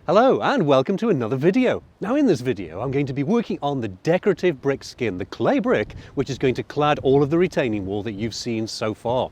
Hello and welcome to another video. Now in this video I'm going to be working on the decorative brick skin, the clay brick, which is going to clad all of the retaining wall that you've seen so far.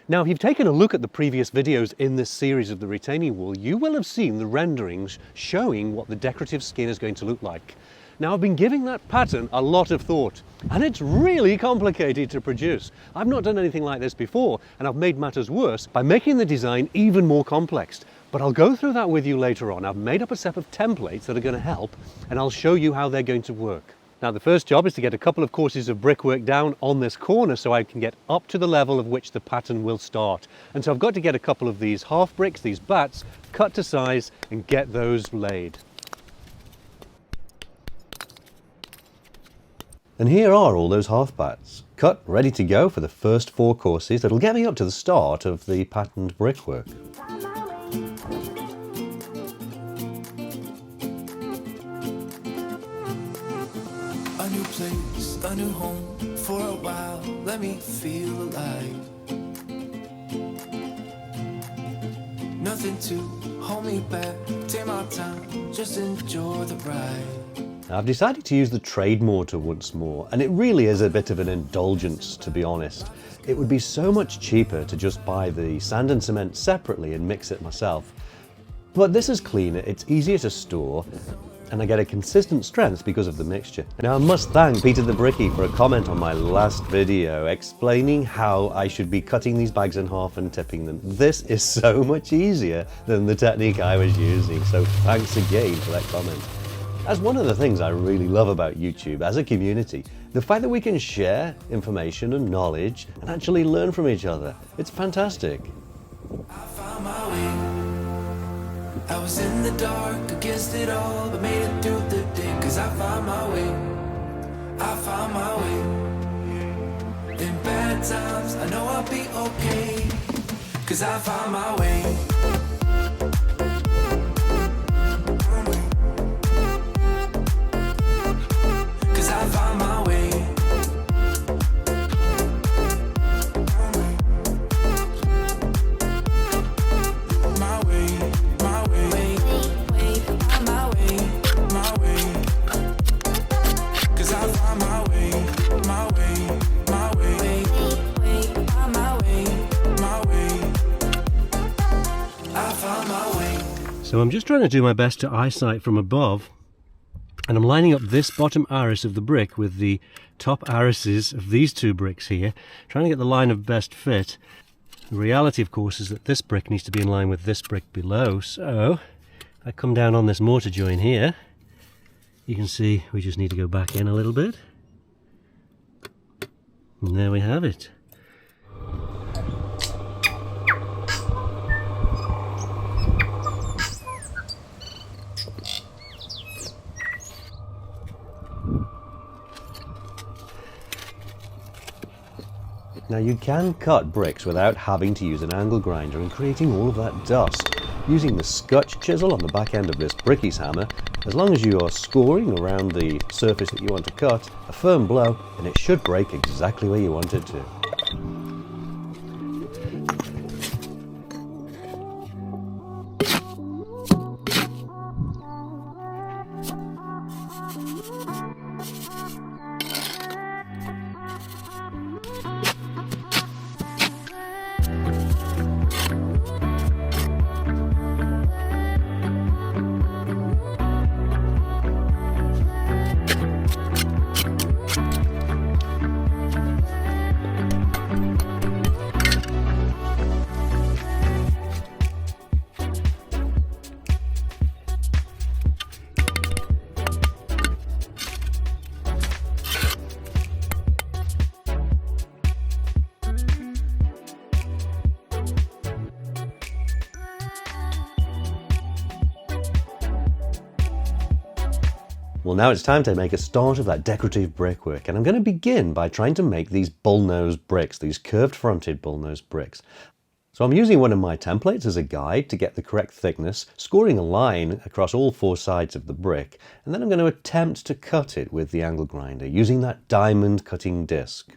Now if you've taken a look at the previous videos in this series of the retaining wall, you will have seen the renderings showing what the decorative skin is going to look like. Now I've been giving that pattern a lot of thought and it's really complicated to produce. I've not done anything like this before and I've made matters worse by making the design even more complex. But I'll go through that with you later on. I've made up a set of templates that are going to help and I'll show you how they're going to work. Now the first job is to get a couple of courses of brickwork down on this corner so I can get up to the level of which the pattern will start. And so I've got to get a couple of these half bricks, these bats, cut to size and get those laid. And here are all those half bats, cut, ready to go for the first 4 courses that'll get me up to the start of the patterned brickwork. A new place, a new home, for a while, let me feel alive. Nothing to hold me back, take my time, just enjoy the ride. I've decided to use the trade mortar once more, and it really is a bit of an indulgence, to be honest. It would be so much cheaper to just buy the sand and cement separately and mix it myself. But this is cleaner, it's easier to store, and I get a consistent strength because of the mixture. Now I must thank Peter the Bricky for a comment on my last video explaining how I should be cutting these bags in half and tipping them. This is so much easier than the technique I was using, so thanks again for that comment. That's one of the things I really love about YouTube as a community. The fact that we can share information and knowledge and actually learn from each other. It's fantastic. I found my way. I was in the dark against it all, but made it through the day. Cause I found my way. I found my way. In bad times, I know I'll be okay. Cause I found my way. I found my way. My way, my way, my way, my way. Cause I found my way, my way, my way, my way, my way. I found my way. So I'm just trying to do my best to eyesight from above. And I'm lining up this bottom iris of the brick with the top irises of these 2 bricks here, trying to get the line of best fit. The reality, of course, is that this brick needs to be in line with this brick below. So if I come down on this mortar join here, you can see we just need to go back in a little bit. And there we have it. Now you can cut bricks without having to use an angle grinder and creating all of that dust. Using the scotch chisel on the back end of this bricky's hammer, as long as you are scoring around the surface that you want to cut, a firm blow, and it should break exactly where you want it to. Well, now it's time to make a start of that decorative brickwork, and I'm going to begin by trying to make these bullnose bricks, these curved fronted bullnose bricks. So I'm using one of my templates as a guide to get the correct thickness, scoring a line across all 4 sides of the brick, and then I'm going to attempt to cut it with the angle grinder using that diamond cutting disc.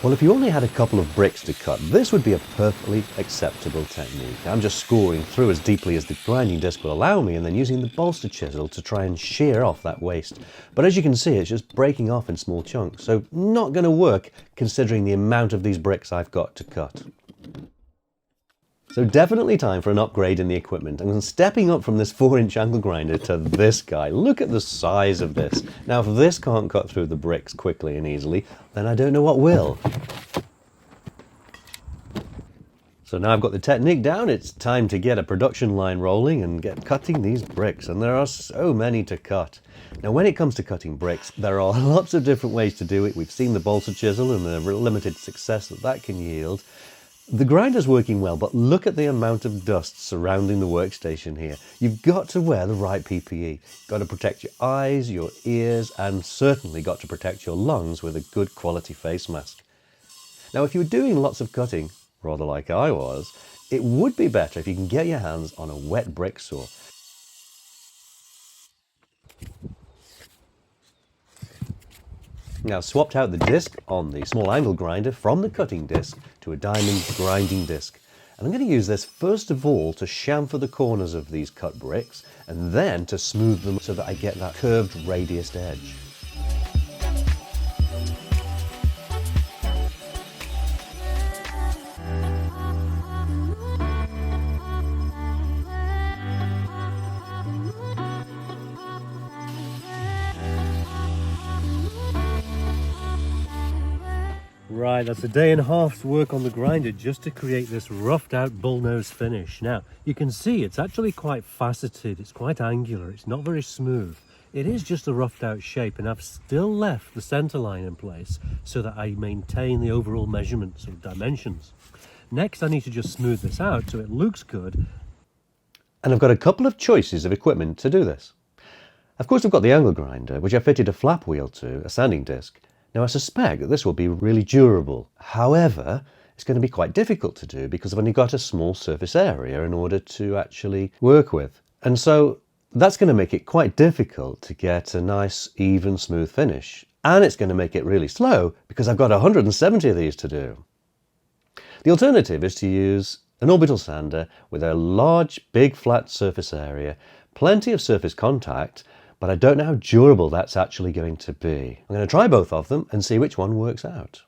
Well, if you only had a couple of bricks to cut, this would be a perfectly acceptable technique. I'm just scoring through as deeply as the grinding disc will allow me and then using the bolster chisel to try and shear off that waste. But as you can see, it's just breaking off in small chunks, so not going to work considering the amount of these bricks I've got to cut. So definitely time for an upgrade in the equipment. I'm stepping up from this 4-inch angle grinder to this guy. Look at the size of this. Now if this can't cut through the bricks quickly and easily, then I don't know what will. So now I've got the technique down, it's time to get a production line rolling and get cutting these bricks. And there are so many to cut. Now when it comes to cutting bricks, there are lots of different ways to do it. We've seen the bolster chisel and the limited success that can yield. The grinder's working well, but look at the amount of dust surrounding the workstation here. You've got to wear the right PPE. Got to protect your eyes, your ears, and certainly got to protect your lungs with a good quality face mask. Now, if you were doing lots of cutting, rather like I was, it would be better if you can get your hands on a wet brick saw. Now swapped out the disc on the small angle grinder from the cutting disc to a diamond grinding disc. And I'm going to use this first of all to chamfer the corners of these cut bricks and then to smooth them so that I get that curved radiused edge. Right, that's a day and a half's work on the grinder just to create this roughed out bullnose finish. Now, you can see it's actually quite faceted, it's quite angular, it's not very smooth. It is just a roughed out shape, and I've still left the center line in place so that I maintain the overall measurements or dimensions. Next, I need to just smooth this out so it looks good. And I've got a couple of choices of equipment to do this. Of course, I've got the angle grinder, which I fitted a flap wheel to, a sanding disc. Now I suspect that this will be really durable. However, it's going to be quite difficult to do because I've only got a small surface area in order to actually work with. And so that's going to make it quite difficult to get a nice, even, smooth finish. And it's going to make it really slow because I've got 170 of these to do. The alternative is to use an orbital sander with a large, big, flat surface area, plenty of surface contact, but I don't know how durable that's actually going to be. I'm going to try both of them and see which one works out.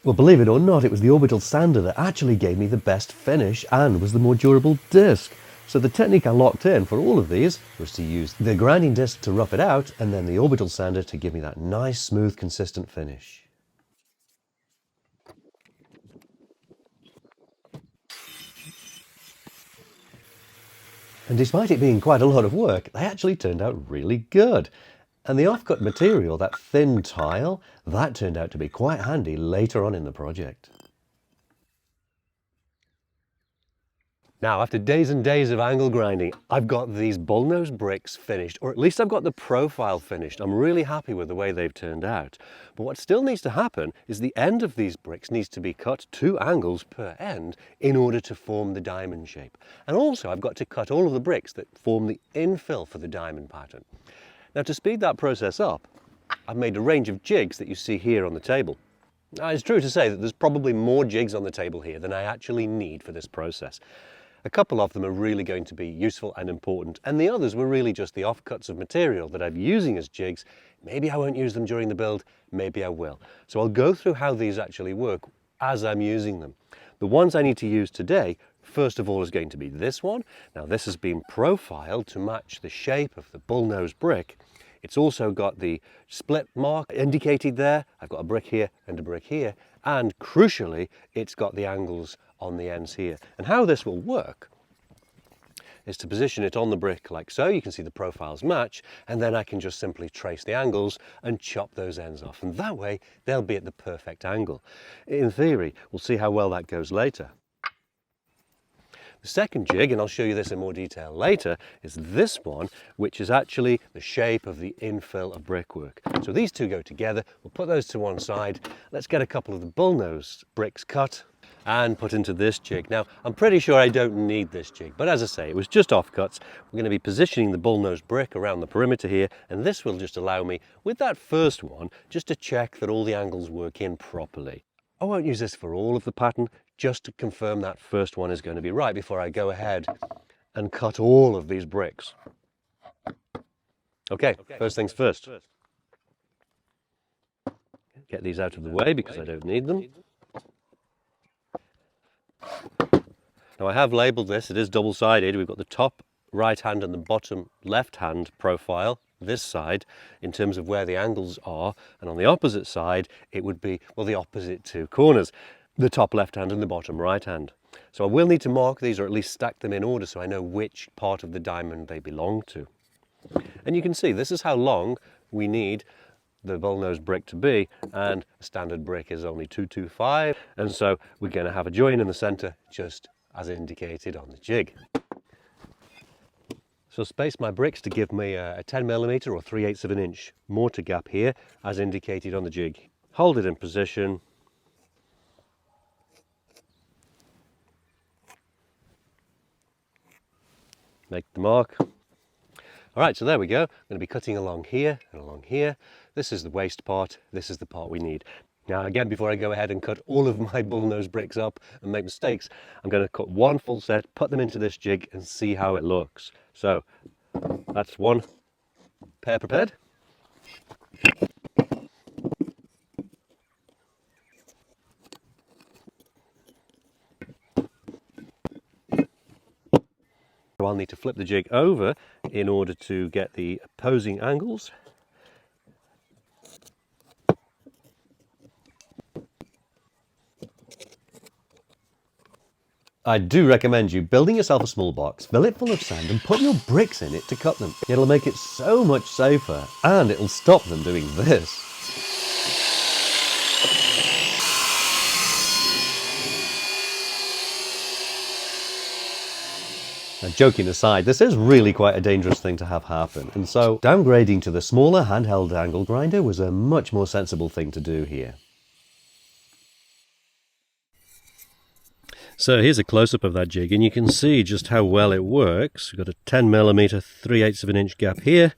Well, believe it or not, it was the orbital sander that actually gave me the best finish and was the more durable disc. So the technique I locked in for all of these was to use the grinding disc to rough it out and then the orbital sander to give me that nice, smooth, consistent finish. And despite it being quite a lot of work, they actually turned out really good. And the offcut material, that thin tile, that turned out to be quite handy later on in the project. Now, after days and days of angle grinding, I've got these bullnose bricks finished, or at least I've got the profile finished. I'm really happy with the way they've turned out. But what still needs to happen is the end of these bricks needs to be cut 2 angles per end in order to form the diamond shape. And also I've got to cut all of the bricks that form the infill for the diamond pattern. Now, to speed that process up, I've made a range of jigs that you see here on the table. Now, it's true to say that there's probably more jigs on the table here than I actually need for this process. A couple of them are really going to be useful and important, and the others were really just the offcuts of material that I'm using as jigs. Maybe I won't use them during the build, maybe I will. So I'll go through how these actually work as I'm using them. The ones I need to use today, first of all, is going to be this one. Now, this has been profiled to match the shape of the bullnose brick. It's also got the split mark indicated there. I've got a brick here and a brick here. And crucially, it's got the angles on the ends here. And how this will work is to position it on the brick like so. You can see the profiles match, and then I can just simply trace the angles and chop those ends off. And that way, they'll be at the perfect angle. In theory, we'll see how well that goes later. The second jig, and I'll show you this in more detail later, is this one, which is actually the shape of the infill of brickwork. So these two go together. We'll put those to one side. Let's get a couple of the bullnose bricks cut and put into this jig. Now, I'm pretty sure I don't need this jig, but as I say, it was just offcuts. We're going to be positioning the bullnose brick around the perimeter here, and this will just allow me, with that first one, just to check that all the angles work in properly. I won't use this for all of the pattern, just to confirm that first one is going to be right before I go ahead and cut all of these bricks. Okay, first things first. Get these out of the way because I don't need them. Now I have labelled this, it is double-sided. We've got the top right hand and the bottom left hand profile, this side, in terms of where the angles are, and on the opposite side it would be, well, the opposite two corners, the top left hand and the bottom right hand. So I will need to mark these, or at least stack them in order, so I know which part of the diamond they belong to. And you can see this is how long we need the bullnose brick to be, and a standard brick is only 225, and so we're going to have a join in the center just as indicated on the jig. So space my bricks to give me a 10mm or 3/8 of an inch mortar gap here as indicated on the jig. Hold it in position. Make the mark. Alright, so there we go. I'm going to be cutting along here and along here. This is the waste part, this is the part we need. Now again, before I go ahead and cut all of my bullnose bricks up and make mistakes, I'm going to cut one full set, put them into this jig and see how it looks. So that's one pair prepared. I'll need to flip the jig over in order to get the opposing angles. I do recommend you building yourself a small box, fill it full of sand and put your bricks in it to cut them. It'll make it so much safer and it'll stop them doing this. Now, joking aside, this is really quite a dangerous thing to have happen, and so downgrading to the smaller handheld angle grinder was a much more sensible thing to do here. So here's a close-up of that jig, and you can see just how well it works. We've got a 10mm 3/8 of an inch gap here.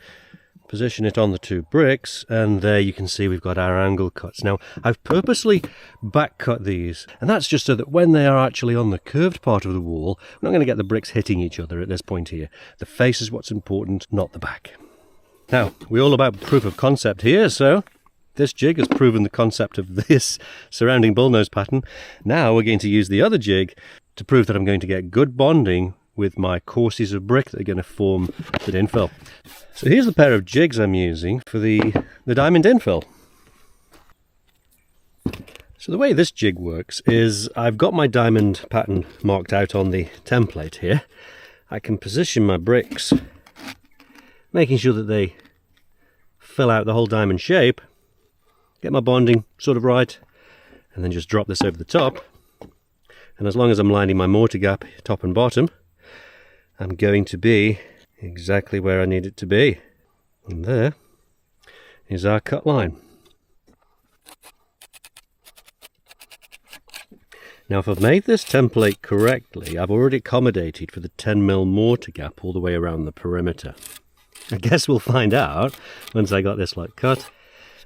Position it on the two bricks, and there you can see we've got our angle cuts. Now, I've purposely back cut these, and that's just so that when they are actually on the curved part of the wall, we're not going to get the bricks hitting each other at this point here. The face is what's important, not the back. Now, we're all about proof of concept here, so this jig has proven the concept of this surrounding bullnose pattern. Now we're going to use the other jig to prove that I'm going to get good bonding with my courses of brick that are going to form the infill. So here's the pair of jigs I'm using for the diamond infill. So the way this jig works is I've got my diamond pattern marked out on the template here. I can position my bricks, making sure that they fill out the whole diamond shape, get my bonding sort of right, and then just drop this over the top. And as long as I'm lining my mortar gap top and bottom, I'm going to be exactly where I need it to be. And there is our cut line. Now, if I've made this template correctly, I've already accommodated for the 10mm mortar gap all the way around the perimeter. I guess we'll find out once I got this lot cut,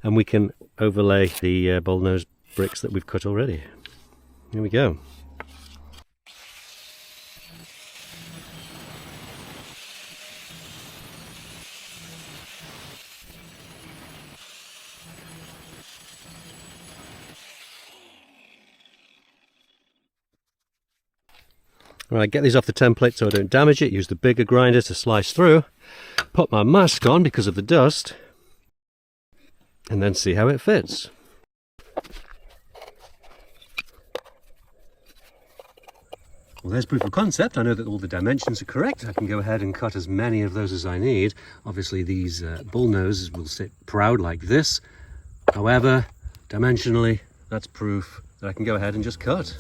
and we can overlay the bullnose bricks that we've cut already. Here we go. Right, get these off the template so I don't damage it. Use the bigger grinder to slice through. Put my mask on because of the dust. And then see how it fits. Well, there's proof of concept. I know that all the dimensions are correct. I can go ahead and cut as many of those as I need. Obviously these bullnoses will sit proud like this. However, dimensionally, that's proof that I can go ahead and just cut.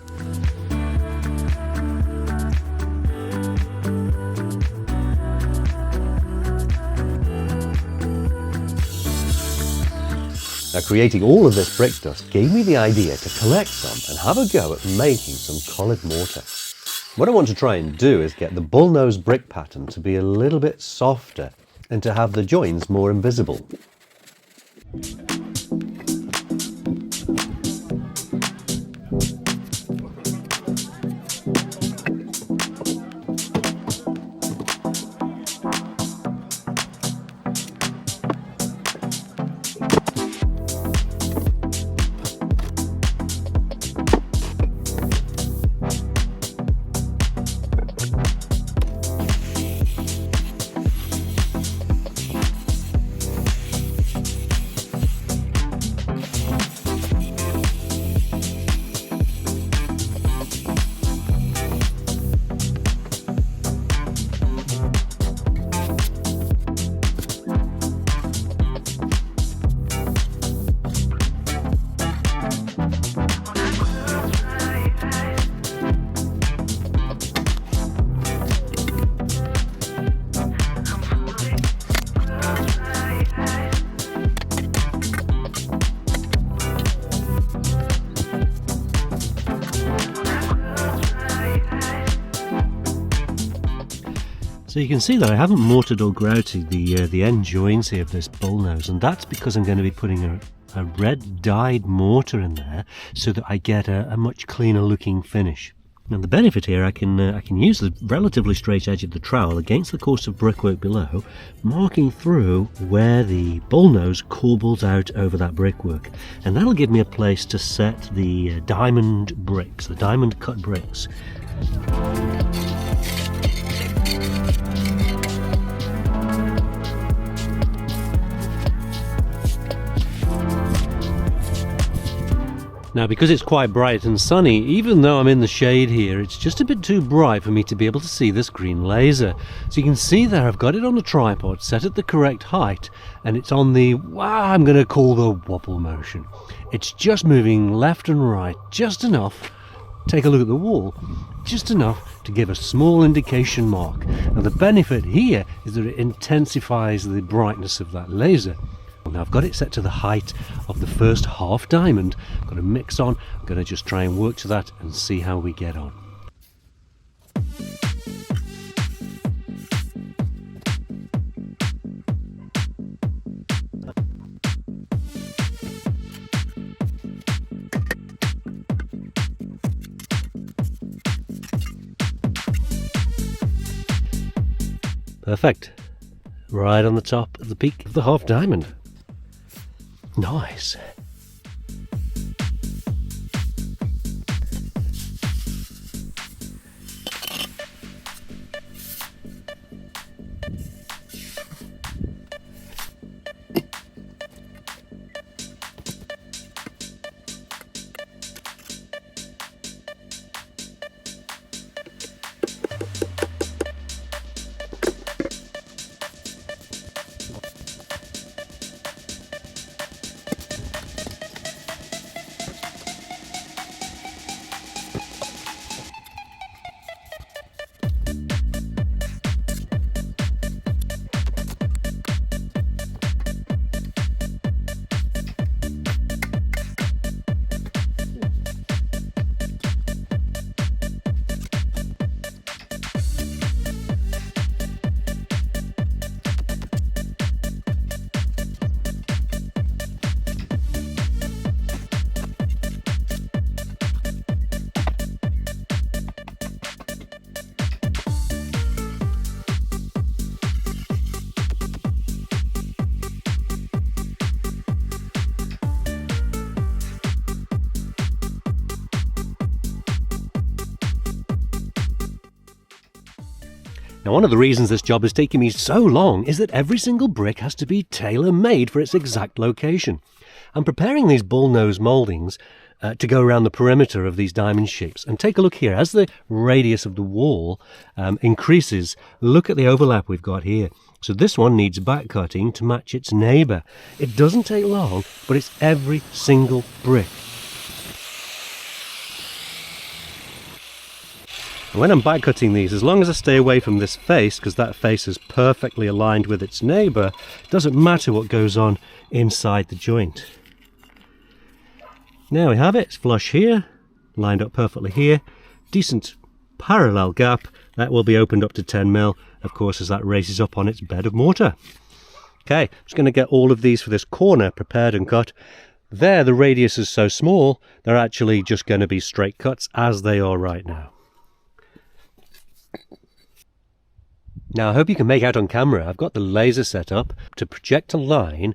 Now, creating all of this brick dust gave me the idea to collect some and have a go at making some coloured mortar. What I want to try and do is get the bullnose brick pattern to be a little bit softer and to have the joins more invisible. So you can see that I haven't mortared or grouted the end joins here of this bullnose, and that's because I'm going to be putting a red dyed mortar in there so that I get a much cleaner looking finish. Now the benefit here, I can use the relatively straight edge of the trowel against the course of brickwork below, marking through where the bullnose corbels out over that brickwork, and that'll give me a place to set the diamond bricks, the diamond cut bricks. Now, because it's quite bright and sunny, even though I'm in the shade here, it's just a bit too bright for me to be able to see this green laser. So you can see there I've got it on a tripod set at the correct height, and it's on the, I'm going to call the wobble motion. It's just moving left and right, just enough. Take a look at the wall, just enough to give a small indication mark. Now the benefit here is that it intensifies the brightness of that laser. Now I've got it set to the height of the first half diamond. I'm going to mix on, I'm going to just try and work to that and see how we get on. Perfect. Right on the top of the peak of the half diamond. Nice. Now, one of the reasons this job has taken me so long is that every single brick has to be tailor-made for its exact location. I'm preparing these bullnose mouldings to go around the perimeter of these diamond shapes. And take a look here. As the radius of the wall increases, look at the overlap we've got here. So this one needs back cutting to match its neighbour. It doesn't take long, but it's every single brick. And when I'm back cutting these, as long as I stay away from this face, because that face is perfectly aligned with its neighbour, it doesn't matter what goes on inside the joint. Now we have it, it's flush here, lined up perfectly here, decent parallel gap, that will be opened up to 10mm, of course, as that raises up on its bed of mortar. Okay, I'm just going to get all of these for this corner prepared and cut. There, the radius is so small, they're actually just going to be straight cuts as they are right now. Now, I hope you can make out on camera, I've got the laser set up to project a line,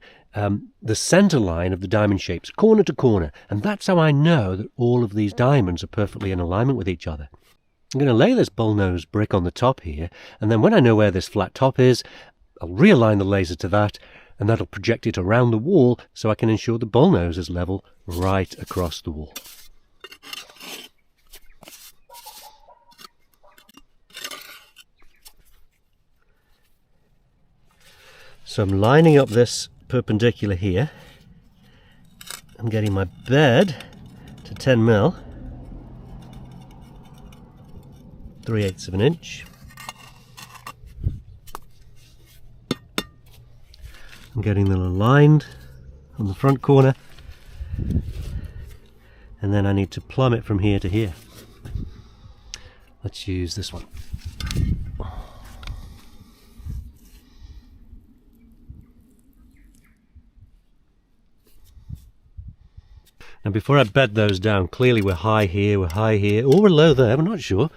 the center line of the diamond shapes, corner to corner, and that's how I know that all of these diamonds are perfectly in alignment with each other. I'm going to lay this bullnose brick on the top here, and then when I know where this flat top is, I'll realign the laser to that, and that'll project it around the wall so I can ensure the bullnose is level right across the wall. So I'm lining up this perpendicular here. I'm getting my bed to 10mm, 3/8 of an inch. I'm getting them aligned on the front corner, and then I need to plumb it from here to here. Let's use this one. Now before I bed those down, clearly we're high here, or we're low there, we're not sure.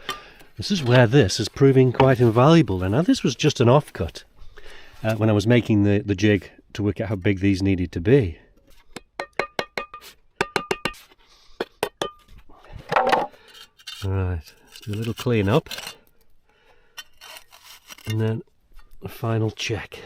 This is where this is proving quite invaluable. And now this was just an offcut when I was making the jig to work out how big these needed to be. Alright, let's do a little clean up. And then a final check.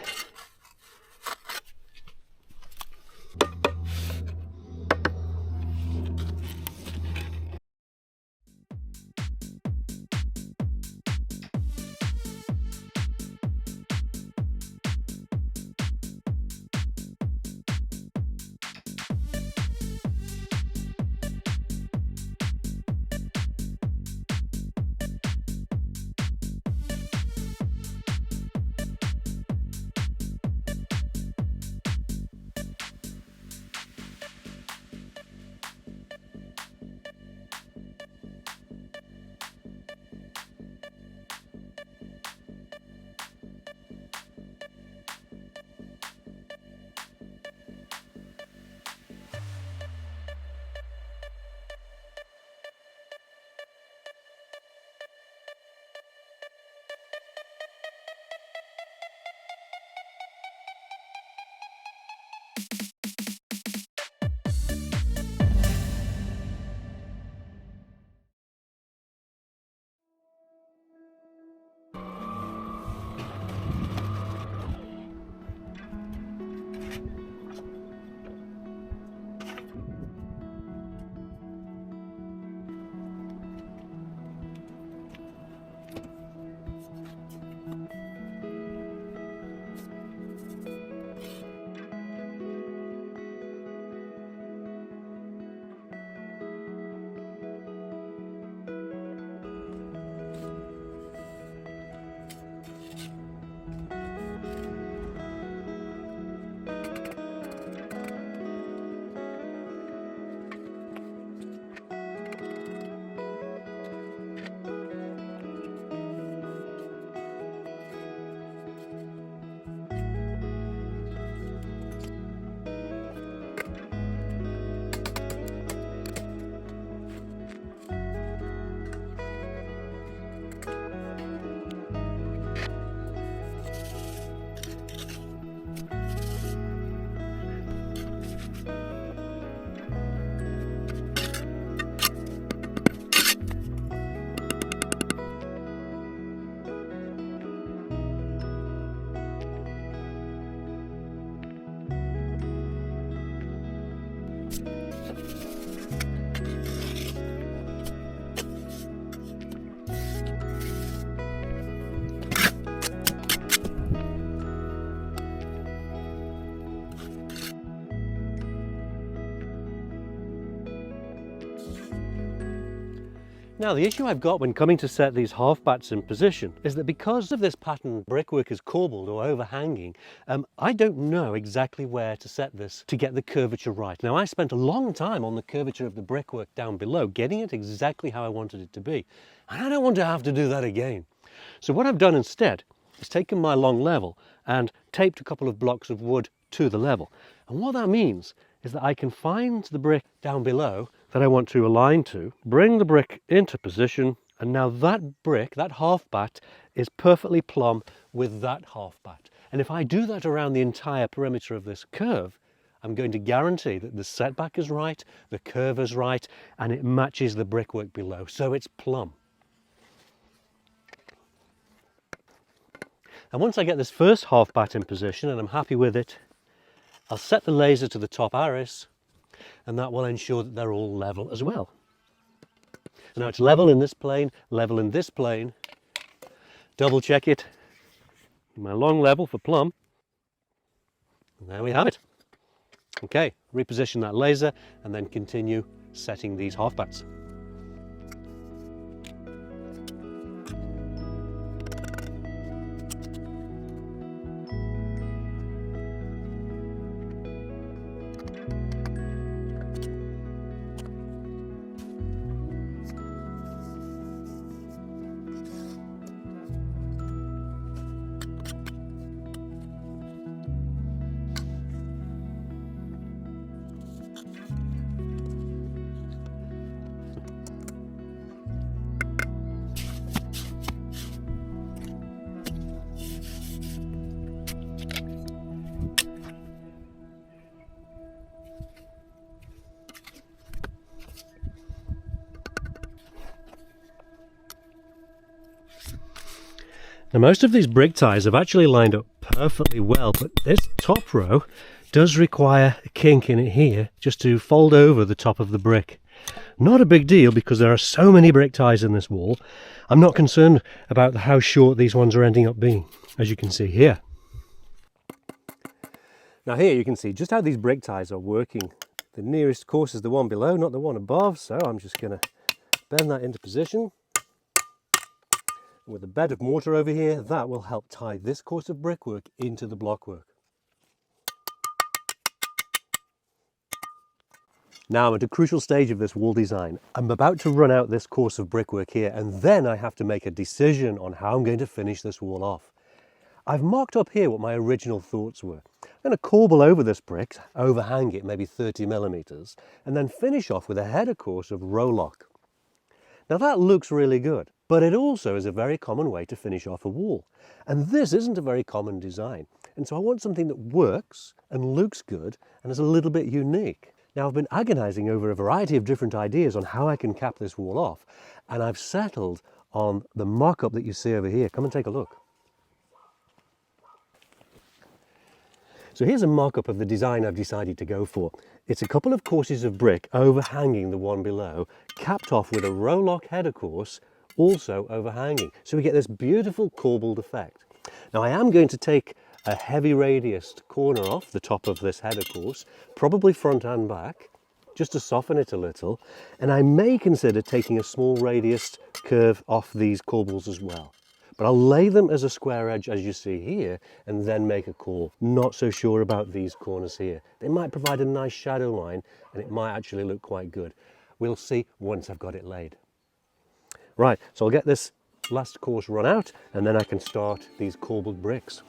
Now, the issue I've got when coming to set these half bats in position is that because of this pattern brickwork is corbelled or overhanging, I don't know exactly where to set this to get the curvature right. Now, I spent a long time on the curvature of the brickwork down below, getting it exactly how I wanted it to be. And I don't want to have to do that again. So what I've done instead is taken my long level and taped a couple of blocks of wood to the level. And what that means is that I can find the brick down below that I want to align to, bring the brick into position, and now that brick, that half bat, is perfectly plumb with that half bat. And if I do that around the entire perimeter of this curve, I'm going to guarantee that the setback is right, the curve is right, and it matches the brickwork below, so it's plumb. And once I get this first half bat in position and I'm happy with it, I'll set the laser to the top arris, and that will ensure that they're all level as well. Now it's level in this plane, level in this plane. Double check it. My long level for plumb. And there we have it. Okay, reposition that laser and then continue setting these half bats. Now, most of these brick ties have actually lined up perfectly well, but this top row does require a kink in it here just to fold over the top of the brick. Not a big deal because there are so many brick ties in this wall. I'm not concerned about how short these ones are ending up being, as you can see here. Now here you can see just how these brick ties are working. The nearest course is the one below, not the one above, so I'm just going to bend that into position. With a bed of mortar over here, that will help tie this course of brickwork into the blockwork. Now I'm at a crucial stage of this wall design. I'm about to run out this course of brickwork here, and then I have to make a decision on how I'm going to finish this wall off. I've marked up here what my original thoughts were. I'm going to corbel over this brick, overhang it maybe 30 millimeters, and then finish off with a header course of rowlock. Now that looks really good, but it also is a very common way to finish off a wall. And this isn't a very common design. And so I want something that works and looks good and is a little bit unique. Now I've been agonizing over a variety of different ideas on how I can cap this wall off. And I've settled on the mock-up that you see over here. Come and take a look. So here's a mock-up of the design I've decided to go for. It's a couple of courses of brick overhanging the one below, capped off with a rowlock header course also overhanging. So we get this beautiful corbelled effect. Now I am going to take a heavy radius corner off the top of this header course, probably front and back, just to soften it a little. And I may consider taking a small radius curve off these corbels as well. But I'll lay them as a square edge as you see here and then make a call. Not so sure about these corners here. They might provide a nice shadow line and it might actually look quite good. We'll see once I've got it laid. Right, so I'll get this last course run out and then I can start these corbelled bricks.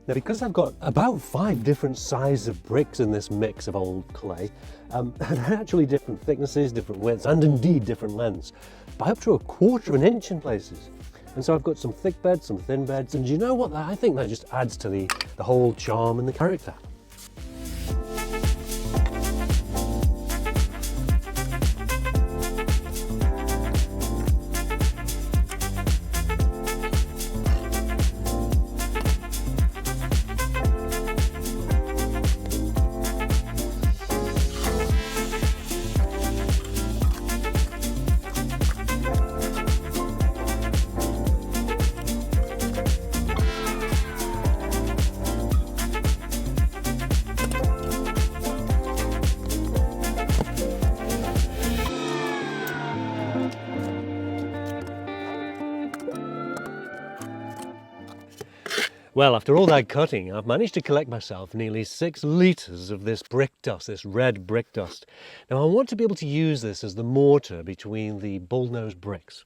Now because I've got about 5 different sizes of bricks in this mix of old clay, they're actually different thicknesses, different widths, and indeed different lengths, by up to 1/4 of an inch in places. And so I've got some thick beds, some thin beds, and you know what, I think that just adds to the whole charm and the character. Well, after all that cutting, I've managed to collect myself nearly 6 litres of this brick dust, this red brick dust. Now I want to be able to use this as the mortar between the bullnose bricks.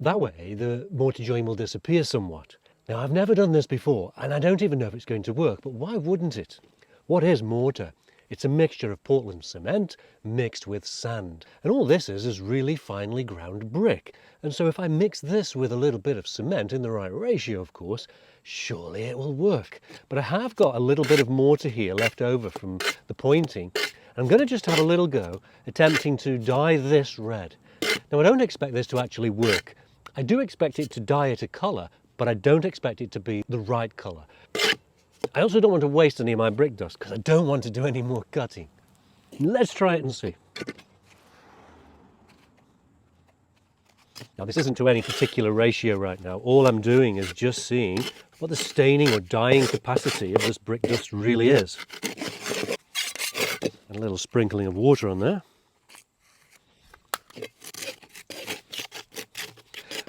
That way the mortar join will disappear somewhat. Now I've never done this before and I don't even know if it's going to work, but why wouldn't it? What is mortar? It's a mixture of Portland cement mixed with sand. And all this is really finely ground brick. And so if I mix this with a little bit of cement, in the right ratio of course, surely it will work. But I have got a little bit of mortar here left over from the pointing. I'm going to just have a little go attempting to dye this red. Now I don't expect this to actually work. I do expect it to dye it a colour, but I don't expect it to be the right colour. I also don't want to waste any of my brick dust because I don't want to do any more cutting. Let's try it and see. Now this isn't to any particular ratio right now. All I'm doing is just seeing what the staining or dyeing capacity of this brick dust really is. And a little sprinkling of water on there.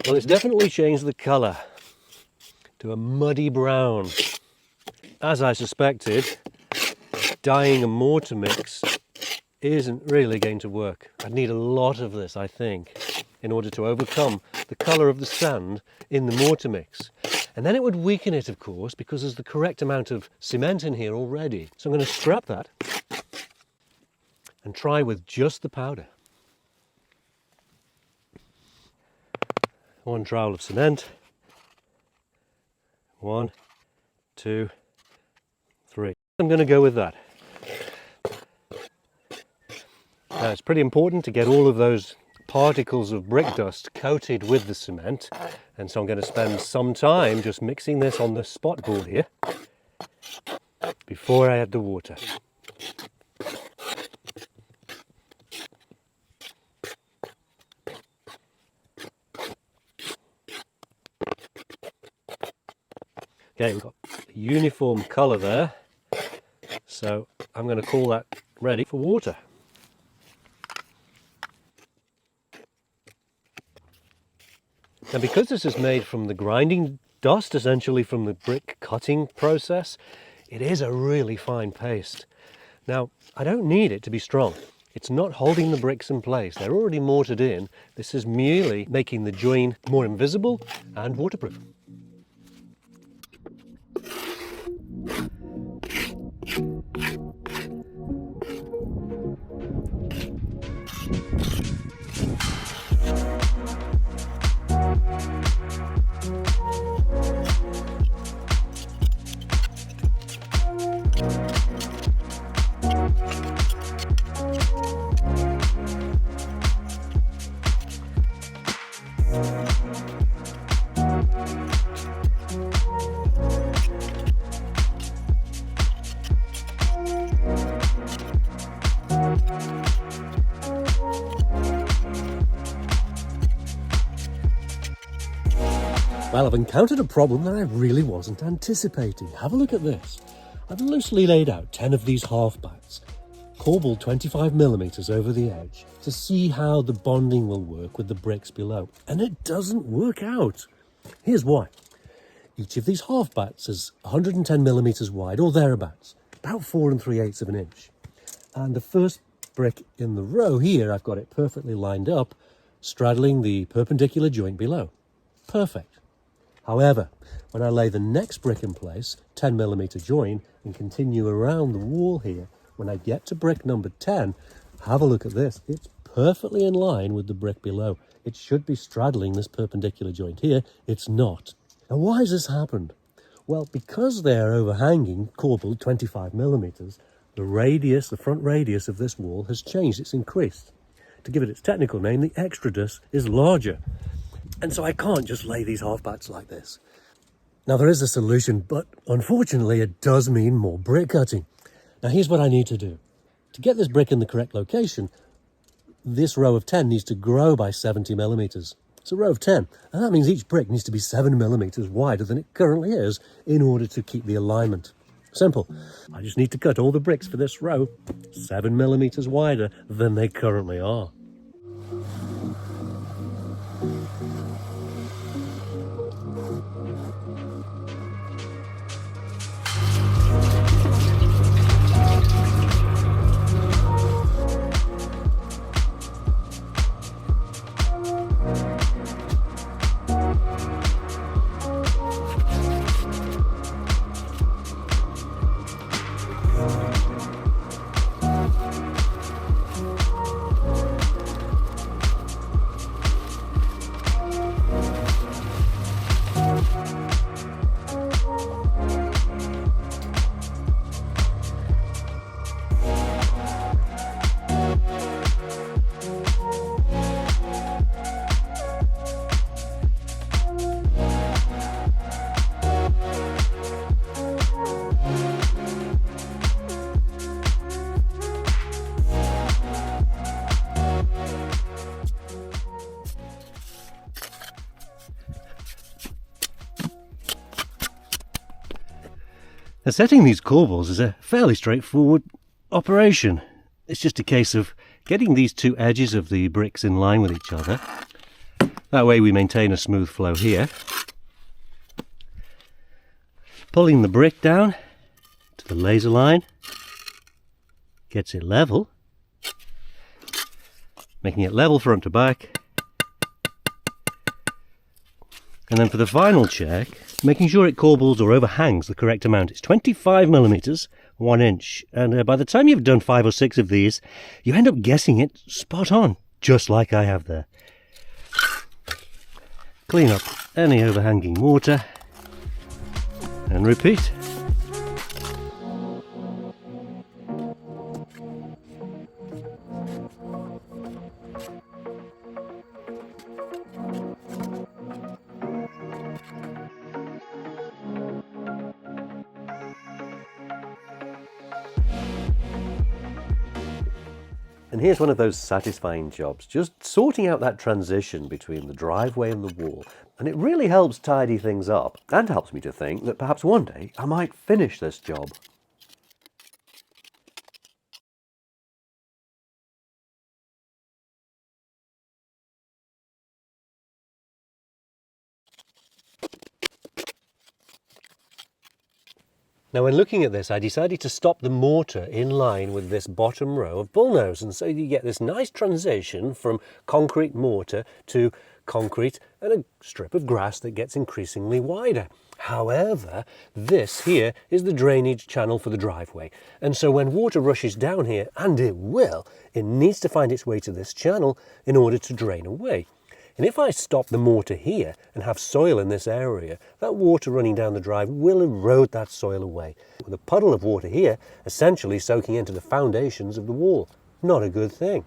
Well, it's definitely changed the colour to a muddy brown. As I suspected, dyeing a mortar mix isn't really going to work. I'd need a lot of this, I think, in order to overcome the colour of the sand in the mortar mix. And then it would weaken it, of course, because there's the correct amount of cement in here already. So I'm going to scrap that and try with just the powder. 1 trowel of cement. 1, 2, 3. I'm going to go with that. Now it's pretty important to get all of those particles of brick dust coated with the cement, and so I'm going to spend some time just mixing this on the spot board here before I add the water. Okay, we've got a uniform colour there, so I'm going to call that ready for water. Now because this is made from the grinding dust, essentially from the brick cutting process, it is a really fine paste. Now I don't need it to be strong. It's not holding the bricks in place, they're already mortared in. This is merely making the join more invisible and waterproof. Well, I've encountered a problem that I really wasn't anticipating. Have a look at this. I've loosely laid out 10 of these half bats, corbelled 25mm over the edge to see how the bonding will work with the bricks below. And it doesn't work out. Here's why. Each of these half bats is 110mm wide or thereabouts, about 4 3/8 of an inch. And the first brick in the row here, I've got it perfectly lined up, straddling the perpendicular joint below. Perfect. However, when I lay the next brick in place, 10mm join, and continue around the wall here, when I get to brick number 10, have a look at this. It's perfectly in line with the brick below. It should be straddling this perpendicular joint here. It's not. Now, why has this happened? Well, because they're overhanging, corbelled 25mm, the radius, the front radius of this wall has changed. It's increased. To give it its technical name, the extradus is larger. And so I can't just lay these half bats like this. Now there is a solution, but unfortunately it does mean more brick cutting. Now here's what I need to do. To get this brick in the correct location, this row of 10 needs to grow by 70mm. It's a row of 10, and that means each brick needs to be 7mm wider than it currently is in order to keep the alignment. Simple. I just need to cut all the bricks for this row 7mm wider than they currently are. Now, setting these corbels is a fairly straightforward operation. It's just a case of getting these two edges of the bricks in line with each other. That way we maintain a smooth flow here. Pulling the brick down to the laser line, gets it level, making it level front to back. And then for the final check, making sure it corbels or overhangs the correct amount. It's 25mm, 1 inch. And by the time you've done 5 or 6 of these, you end up guessing it spot on, just like I have there. Clean up any overhanging mortar and repeat. And here's one of those satisfying jobs, just sorting out that transition between the driveway and the wall. And it really helps tidy things up and helps me to think that perhaps one day I might finish this job. Now, when looking at this, I decided to stop the mortar in line with this bottom row of bullnose, and so you get this nice transition from concrete mortar to concrete and a strip of grass that gets increasingly wider. However, this here is the drainage channel for the driveway, and so when water rushes down here, and it will, it needs to find its way to this channel in order to drain away. And if I stop the mortar here and have soil in this area, that water running down the drive will erode that soil away, with a puddle of water here essentially soaking into the foundations of the wall. Not a good thing.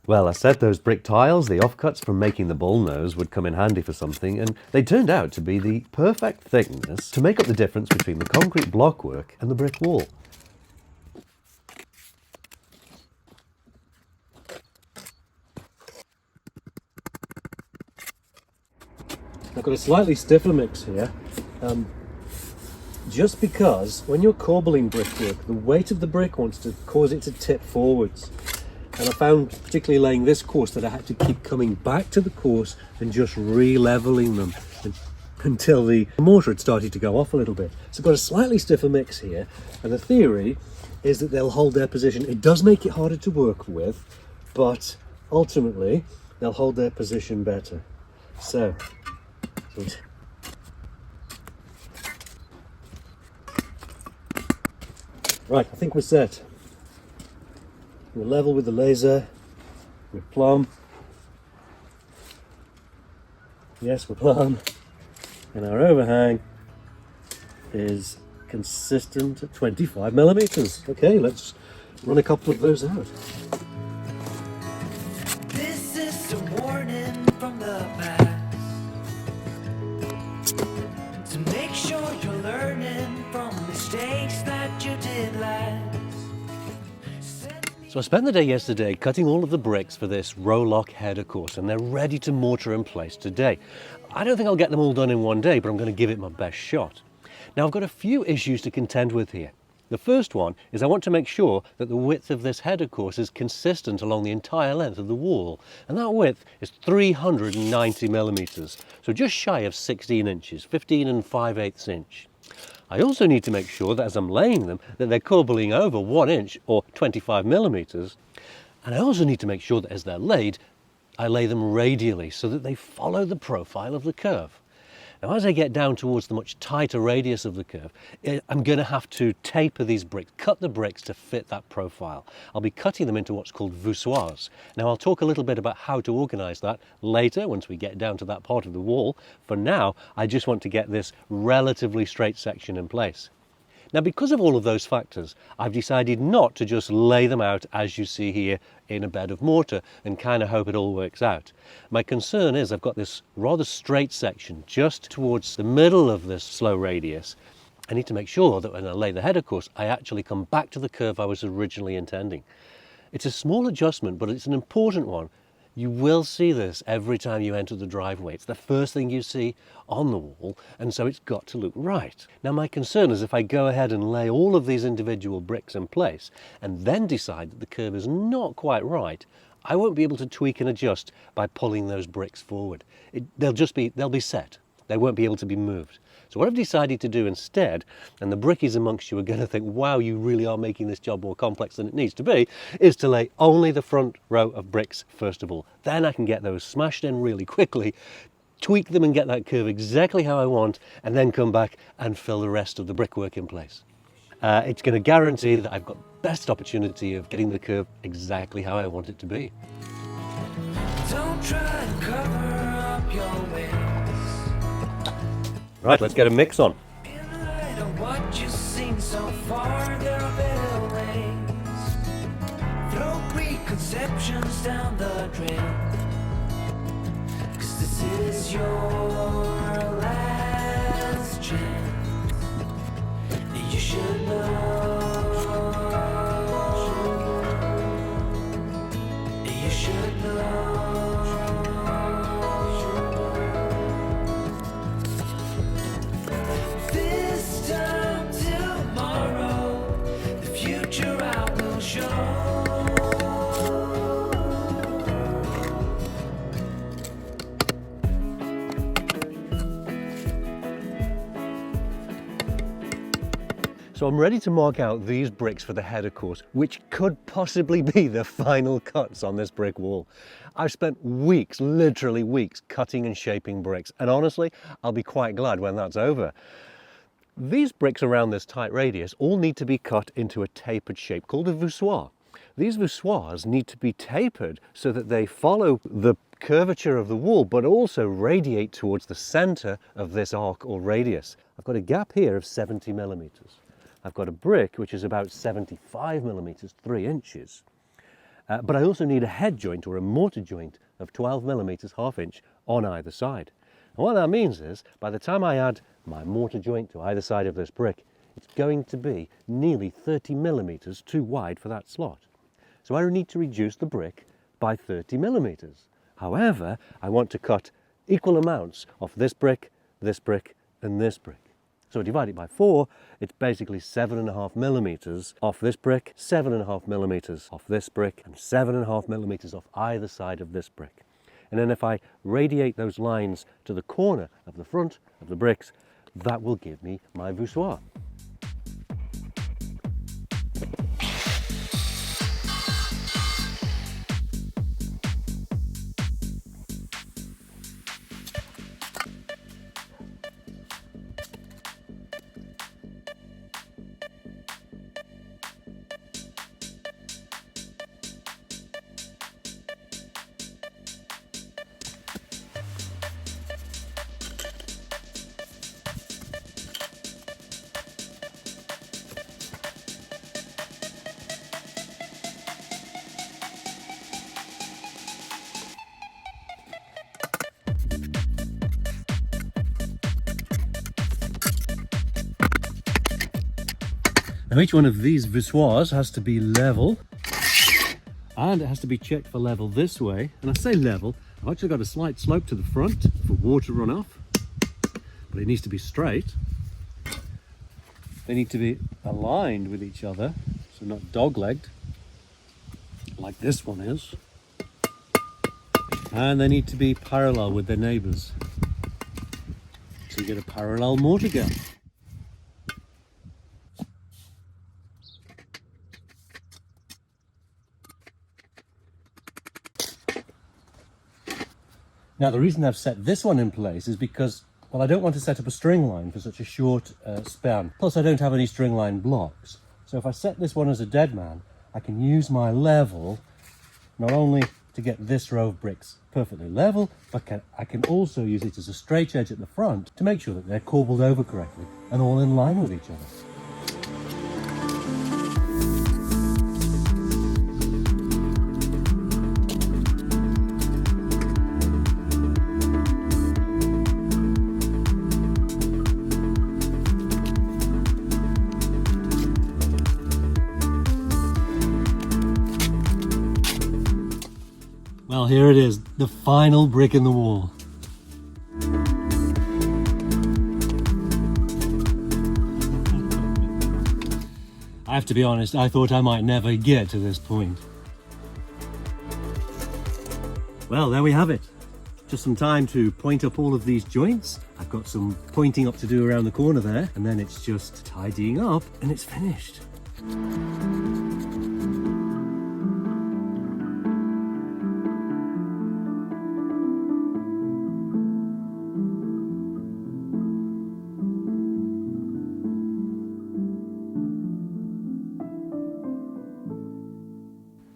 Well, I said those brick tiles, the offcuts from making the bullnose, would come in handy for something, and they turned out to be the perfect thickness to make up the difference between the concrete blockwork and the brick wall. I've got a slightly stiffer mix here, just because when you're corbelling brickwork, the weight of the brick wants to cause it to tip forwards. And I found, particularly laying this course, that I had to keep coming back to the course and just re-leveling them until the mortar had started to go off a little bit. So I've got a slightly stiffer mix here, and the theory is that they'll hold their position. It does make it harder to work with, but ultimately they'll hold their position better. So right, I think we're set. We're level with the laser, we're plumb. Yes, we're plumb. And our overhang is consistent at 25mm. Okay, let's run a couple of those out. This is a warning from the past. To make sure you're learning from mistakes that you did last. So I spent the day yesterday cutting all of the bricks for this rowlock header course, and they're ready to mortar in place today. I don't think I'll get them all done in one day, but I'm going to give it my best shot. Now, I've got a few issues to contend with here. The first one is I want to make sure that the width of this header course is consistent along the entire length of the wall, and that width is 390mm, so just shy of 16 inches, 15 5/8 inch. I also need to make sure that as I'm laying them, that they're corbelling over 1 inch or 25mm, and I also need to make sure that as they're laid, I lay them radially so that they follow the profile of the curve. Now as I get down towards the much tighter radius of the curve, I'm going to have to taper these bricks, cut the bricks to fit that profile. I'll be cutting them into what's called voussoirs. Now I'll talk a little bit about how to organise that later once we get down to that part of the wall. For now, I just want to get this relatively straight section in place. Now, because of all of those factors, I've decided not to just lay them out as you see here in a bed of mortar and kind of hope it all works out. My concern is I've got this rather straight section just towards the middle of this slow radius. I need to make sure that when I lay the header course, I actually come back to the curve I was originally intending. It's a small adjustment, but it's an important one. You will see this every time you enter the driveway. It's the first thing you see on the wall, and so it's got to look right. Now my concern is if I go ahead and lay all of these individual bricks in place and then decide that the curve is not quite right, I won't be able to tweak and adjust by pulling those bricks forward. They'll be set. They won't be able to be moved. So what I've decided to do instead, and the brickies amongst you are going to think, wow, you really are making this job more complex than it needs to be, is to lay only the front row of bricks first of all. Then I can get those smashed in really quickly, tweak them and get that curve exactly how I want, and then come back and fill the rest of the brickwork in place. It's going to guarantee that I've got the best opportunity of getting the curve exactly how I want it to be. Don't try to cover up your ways. Right, let's get a mix on. In light of what you've seen so far, there are better ways. Throw preconceptions down the drain. 'Cause this is your last chance. You should know. You should know. So I'm ready to mark out these bricks for the header course, which could possibly be the final cuts on this brick wall. I've spent weeks, literally weeks, cutting and shaping bricks, and honestly, I'll be quite glad when that's over. These bricks around this tight radius all need to be cut into a tapered shape called a voussoir. These voussoirs need to be tapered so that they follow the curvature of the wall, but also radiate towards the center of this arc or radius. I've got a gap here of 70 millimeters. I've got a brick which is about 75 millimeters, 3 inches. But I also need a head joint or a mortar joint of 12 millimeters, ½ inch on either side. And what that means is, by the time I add my mortar joint to either side of this brick, it's going to be nearly 30 millimeters too wide for that slot. So I need to reduce the brick by 30 millimeters. However, I want to cut equal amounts of this brick, and this brick. So divide it by 4, it's basically 7.5 millimeters off this brick, 7.5 millimeters off this brick, and 7.5 millimeters off either side of this brick. And then if I radiate those lines to the corner of the front of the bricks, that will give me my voussoir. Now each one of these voussoirs has to be level, and it has to be checked for level this way. And I say level, I've actually got a slight slope to the front for water runoff, but it needs to be straight. They need to be aligned with each other, so not dog-legged, like this one is. And they need to be parallel with their neighbours, so you get a parallel mortar gap. Now the reason I've set this one in place is because Well, I don't want to set up a string line for such a short span. Plus, I don't have any string line blocks. So if I set this one as a dead man, I can use my level not only to get this row of bricks perfectly level, but I can also use it as a straight edge at the front to make sure that they're corbelled over correctly and all in line with each other. Well, here it is, the final brick in the wall. I have to be honest, I thought I might never get to this point. Well, there we have it. Just some time to point up all of these joints. I've got some pointing up to do around the corner there, and then it's just tidying up and it's finished.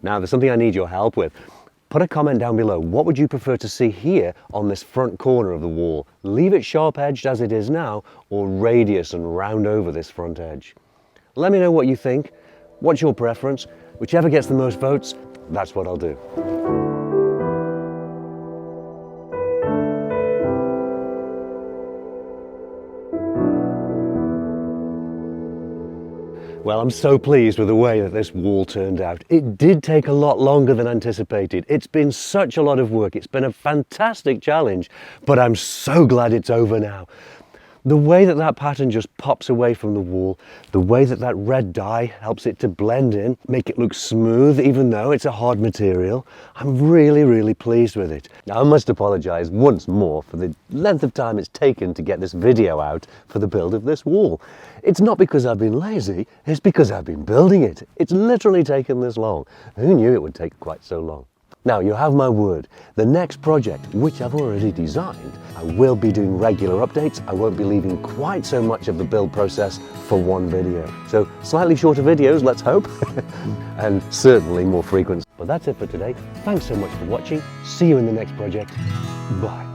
Now, there's something I need your help with. Put a comment down below. What would you prefer to see here on this front corner of the wall? Leave it sharp-edged as it is now, or radius and round over this front edge? Let me know what you think. What's your preference? Whichever gets the most votes, that's what I'll do. Well, I'm so pleased with the way that this wall turned out. It did take a lot longer than anticipated. It's been such a lot of work. It's been a fantastic challenge, but I'm so glad it's over now. The way that that pattern just pops away from the wall, the way that that red dye helps it to blend in, make it look smooth even though it's a hard material, I'm really pleased with it. Now, I must apologise once more for the length of time it's taken to get this video out for the build of this wall. It's not because I've been lazy, it's because I've been building it. It's literally taken this long. Who knew it would take quite so long? Now, you have my word, the next project, which I've already designed, I will be doing regular updates. I won't be leaving quite so much of the build process for one video. So slightly shorter videos, let's hope, and certainly more frequent. But that's it for today. Thanks so much for watching. See you in the next project. Bye.